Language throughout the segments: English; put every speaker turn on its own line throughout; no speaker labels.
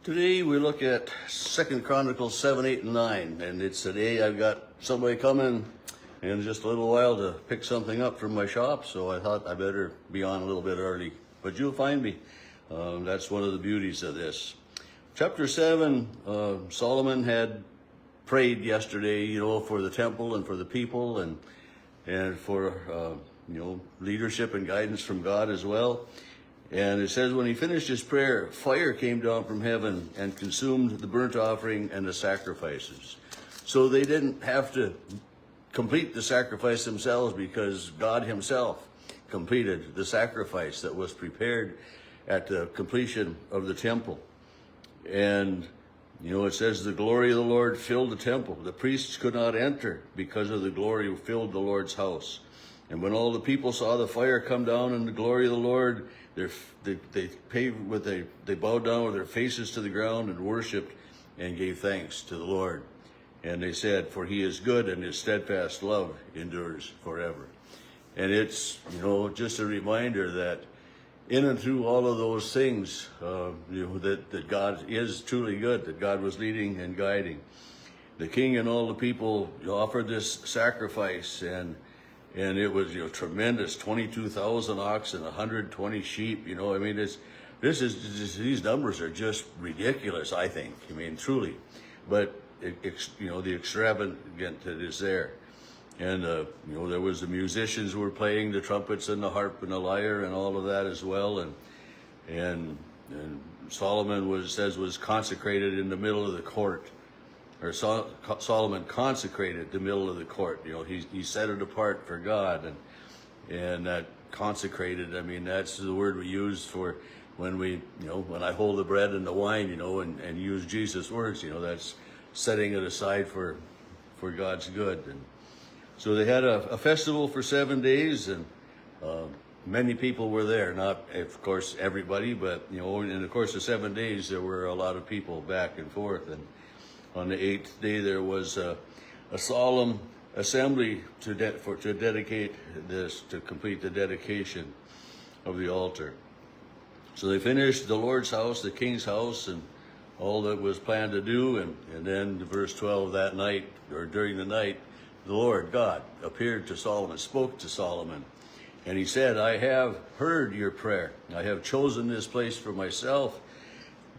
Today we look at 2 Chronicles 7, 8, and 9, and it's today I've got somebody coming in just a little while to pick something up from my shop, so I thought I better be on a little bit early. But you'll find me. That's one of the beauties of this. Chapter 7, Solomon had prayed yesterday, for the temple and for the people and for, leadership and guidance from God as well. And it says when he finished his prayer, fire came down from heaven and consumed the burnt offering and the sacrifices. So they didn't have to complete the sacrifice themselves because God himself completed the sacrifice that was prepared at the completion of the temple. And, it says the glory of the Lord filled the temple. The priests could not enter because of the glory filled the Lord's house. And when all the people saw the fire come down and the glory of the Lord, they bowed down with their faces to the ground and worshipped and gave thanks to the Lord. And they said, for he is good and his steadfast love endures forever. And it's, just a reminder that in and through all of those things, that God is truly good, that God was leading and guiding. The king and all the people offered this sacrifice, and it was tremendous. 22,000 oxen, 120 sheep. These numbers are just ridiculous, I think. Truly, but the extravagant that is there. And there was the musicians who were playing the trumpets and the harp and the lyre and all of that as well. And Solomon was consecrated in the middle of the court. Or Solomon consecrated the middle of the court. He set it apart for God, and that consecrated. That's the word we use for when when I hold the bread and the wine, and use Jesus' words. That's setting it aside for God's good. And so they had a festival for 7 days, and many people were there. Not, of course, everybody, but in the course of 7 days, there were a lot of people back and forth. And on the 8th day, there was a solemn assembly to dedicate this, to complete the dedication of the altar. So they finished the Lord's house, the king's house, and all that was planned to do. And then verse 12, that night, or during the night, the Lord God appeared to Solomon, spoke to Solomon, and he said, I have heard your prayer. I have chosen this place for myself,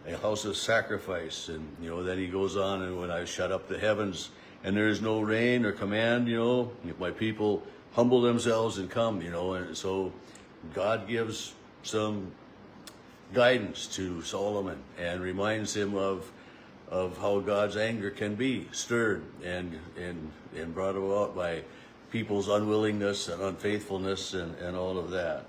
a house of sacrifice. And then he goes on, and when I shut up the heavens and there is no rain or command, if my people humble themselves and come, and so God gives some guidance to Solomon and reminds him of how God's anger can be stirred and brought about by people's unwillingness and unfaithfulness and all of that.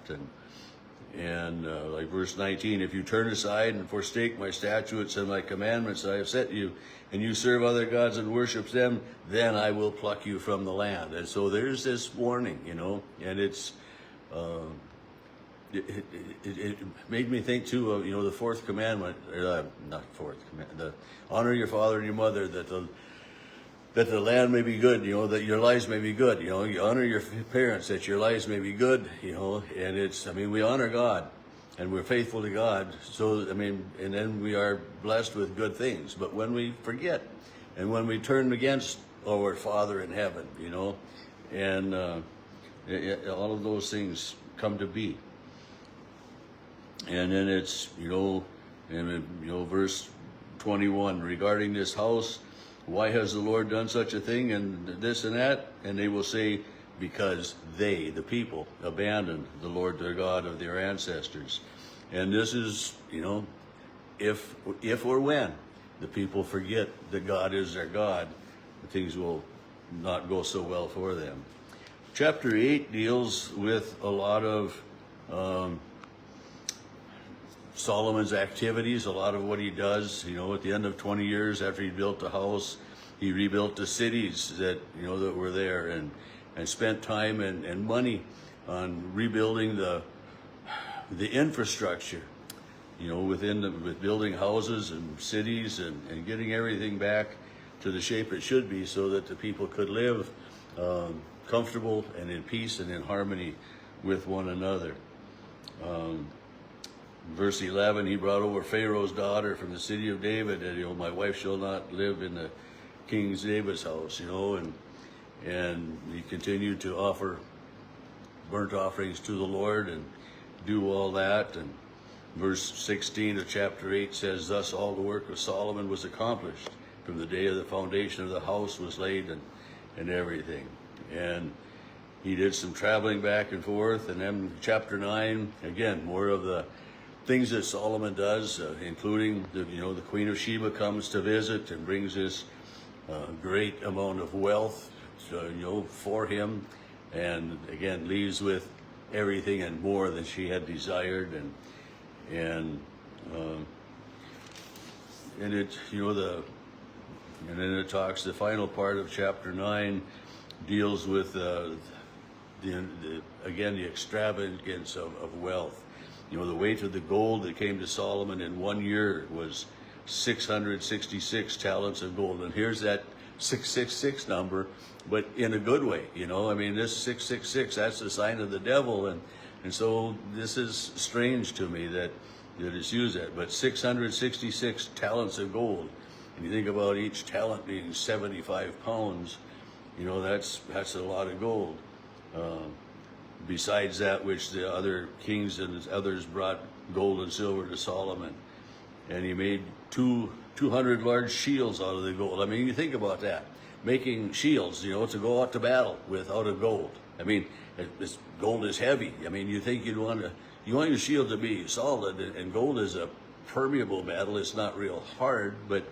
And like verse 19, if you turn aside and forsake my statutes and my commandments I have set you, and you serve other gods and worship them, then I will pluck you from the land. And so there's this warning, and it's it made me think too of the fourth commandment, not fourth commandment, the honor your father and your mother, that the land may be good, that your lives may be good. You honor your parents, that your lives may be good, and it's, we honor God and we're faithful to God. So, and then we are blessed with good things. But when we forget and when we turn against our Father in heaven, and all of those things come to be. And then it's, verse 21, regarding this house, why has the Lord done such a thing and this and that? And they will say, because they, the people, abandoned the Lord their God of their ancestors. And this is, if or when the people forget that God is their God, things will not go so well for them. Chapter 8 deals with a lot of Solomon's activities, a lot of what he does. At the end of 20 years after he built the house, he rebuilt the cities that that were there, and spent time and money on rebuilding the infrastructure, with building houses and cities and getting everything back to the shape it should be, so that the people could live comfortable and in peace and in harmony with one another. verse 11, he brought over Pharaoh's daughter from the city of David, and my wife shall not live in the King David's house, and he continued to offer burnt offerings to the Lord and do all that. And verse 16 of chapter 8 says, thus all the work of Solomon was accomplished from the day of the foundation of the house was laid, and everything. And he did some traveling back and forth. And then chapter 9, again, more of the things that Solomon does, including the Queen of Sheba comes to visit and brings this great amount of wealth, for him, and again leaves with everything and more than she had desired. And it, and then it talks. The final part of chapter 9 deals with the extravagance of wealth. The weight of the gold that came to Solomon in 1 year was 666 talents of gold. And here's that 666 number, but in a good way. This 666, that's the sign of the devil. And so this is strange to me that it's used that. But 666 talents of gold. And you think about each talent being 75 pounds, that's a lot of gold. Besides that which the other kings and others brought gold and silver to Solomon. And he made 200 large shields out of the gold. You think about that. Making shields, to go out to battle with out of gold. This gold is heavy. You think you want your shield to be solid, and gold is a permeable metal. It's not real hard, but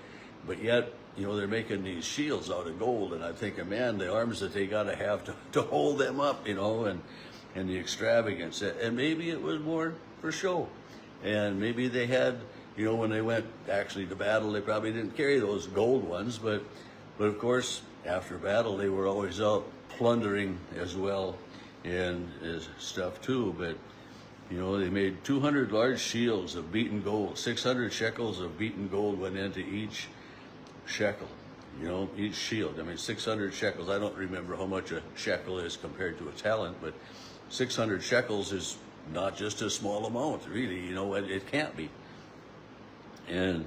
yet, they're making these shields out of gold. And I'm thinking, man, the arms that they got to have to hold them up, and the extravagance. And maybe it was more for show. And maybe they had, when they went actually to battle, they probably didn't carry those gold ones, but of course, after battle, they were always out plundering as well and stuff too. But, they made 200 large shields of beaten gold. 600 shekels of beaten gold went into each shekel, each shield. 600 shekels. I don't remember how much a shekel is compared to a talent, but 600 shekels is not just a small amount, really. It can't be. And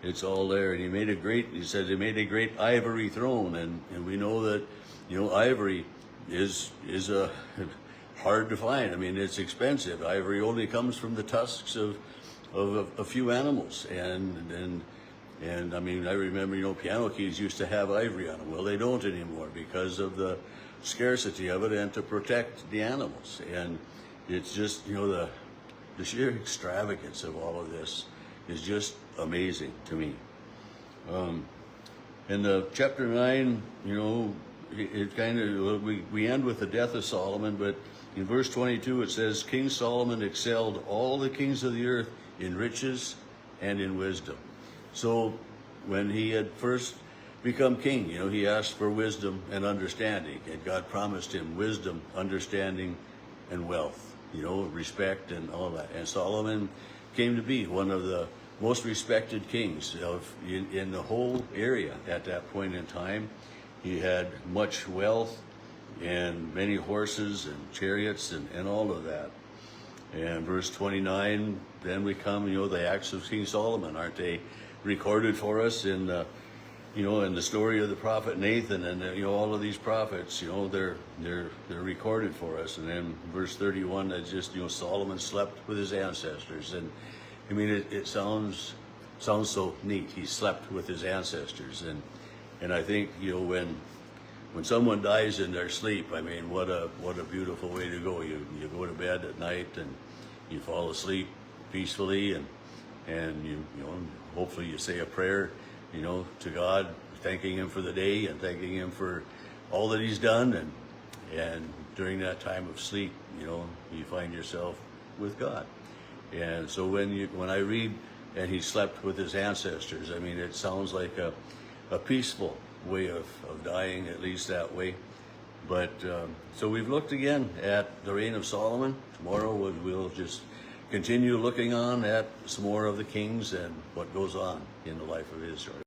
it's all there. And he said he made a great ivory throne. And we know that, ivory is hard to find. It's expensive. Ivory only comes from the tusks of a few animals. And I remember, piano keys used to have ivory on them. Well, they don't anymore because of the scarcity of it and to protect the animals. And it's just, the sheer extravagance of all of this is just amazing to me. And chapter 9, it kind of, we end with the death of Solomon, but in verse 22 it says, King Solomon excelled all the kings of the earth in riches and in wisdom. So when he had first become king, he asked for wisdom and understanding, and God promised him wisdom, understanding, and wealth, respect and all that. And Solomon came to be one of the most respected kings in the whole area at that point in time. He had much wealth and many horses and chariots and all of that. And verse 29, then we come, the acts of King Solomon, aren't they recorded for us in in the story of the prophet Nathan and all of these prophets, they're recorded for us. And then verse 31, that's just Solomon slept with his ancestors. And it sounds so neat. He slept with his ancestors, and I think when someone dies in their sleep, what a beautiful way to go. You go to bed at night and you fall asleep peacefully, and you hopefully you say a prayer, to God, thanking him for the day and thanking him for all that he's done, and during that time of sleep, you find yourself with God. And so when I read, and he slept with his ancestors, it sounds like a peaceful way of dying, at least that way. But so we've looked again at the reign of Solomon. Tomorrow we'll just continue looking on at some more of the kings and what goes on in the life of Israel.